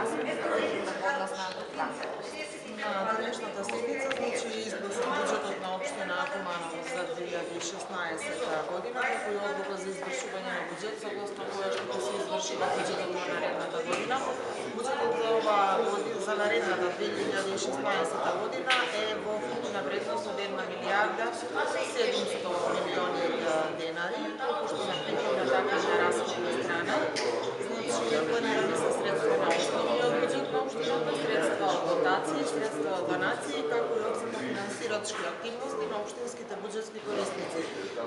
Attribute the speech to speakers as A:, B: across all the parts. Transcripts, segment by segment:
A: расходи на подносна станка.
B: На денешната седница изгласи буџетот на општина Куманово за 2016 година, како и одлука за извршување на буџет, согласно која што ќе се извршува буџетот на наредната година. Буџетот за оваа година, за наредната 2016 година е во вкупна вредност од 1 милијарда 700 милиони денари, толку што на приходна така и на расходна страна. Значи, планирани се средства на основниот буџет на општината, средства од дотации, средства од донации, како и обземно финансирачки активности на општинските буџетски корисници.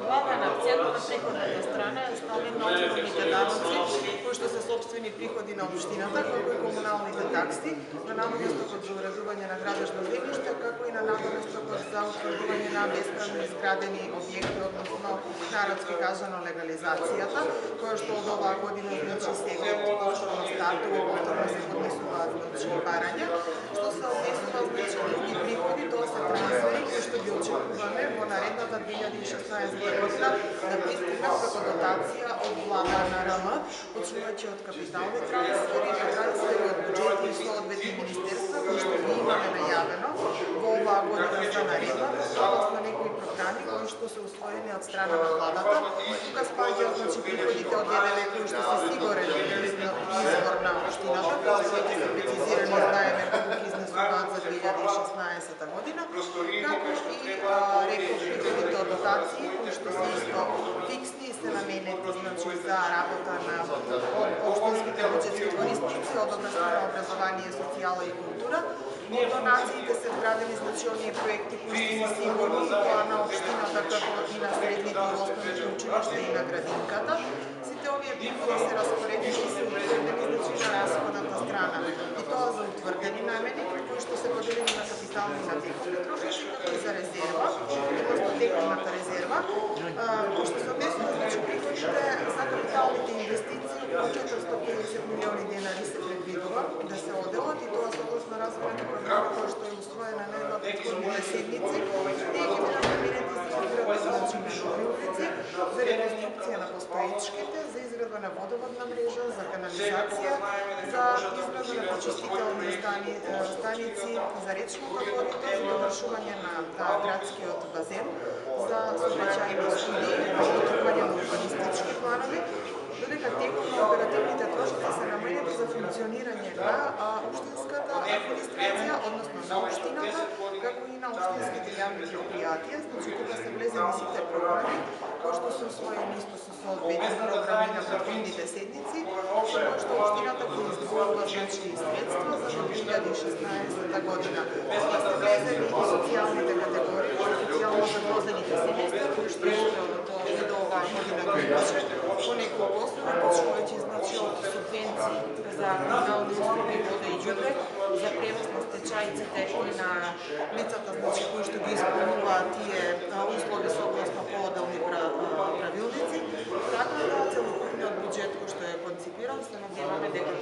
B: Главен акцент на приходната страна е ставен на основните даноци, кои што се сопствени приходи на општината, како и комуналните такси, на наместокот за уредување на градежно земјиште, како и на наместокот за утврдување на бесправно изградени објекти, односно народски кажано легализацијата, која што од оваа година значи сега повторно стартува и повторно се поднесуваат барања, што се однесува други приходи, тоа се трансфери кои што ги очекуваме во наредната 2016 година да пристигнат како дотација од влада на РМ, почнувајќи од капитални трансфери, трансфери од буџети и соодветни министерства, кои што ги имаме најавено во оваа година за наредната, согласно некои програми кои што се усвоени од страна на владата. Тука спаѓаат значи приходите од ДДВ кои што се сигурен извор на општината, кои што се прецизирани знаеме колку ги изнесуваат за 2016 година, како и реков приходите од дотации кои што се исто фиксни и се наменети значи за работа на општинските буџетски корисници од областа на образование, социјала и култура. Од донациите се вградени значи оние проекти кои што се сигурни тоа на општината како и на средните и основните училишта и на градинката. Сите овие приходи се распоредени и се утврдени значи на расходната страна. И тоа за утврдени намени кои што се поделени на капитални и на текущи трошоци, како и за резерва, односно текущата резерва, кои што се однесува значи приходите за капиталните инвестиции околу 450 милиони денари се предвидува да се оделат и тоа согласно развојната програма која што е усвоена на една од претходните седници и ќе бидат наменети за изградба значи на нови улици, за реконструкција на постоечките, за изградба на водоводна мрежа, за канализација, за изградба на почистителни станици, за речното корито, за довршување на градскиот базен, за сообраќајни студии, за дотргување на урбанистички планови, додека текот на оперативните трошоци се наменети за функционирање на општинската администрација, односно на општината, како и на општинските јавни предпријатија. Значи, тука се влезени сите програми, кои што се усвоени исто со соодветни програми на претходните седници, со кои што општината ќе издвојува значи средства за 2016 година. Тука се влезени и социјалните категории, социјално загрозените семејства, кои што и до оваа година ги имаше по неколку основи, почнувајќи значи од субвенции за комунални услуги, вода и ѓубре, за превоз на стечајците и на лицата значи кои што ги исполнуваат тие услови согласно поодделни правилници, така да целокупниот буџет кој што е конципиран се надеваме дека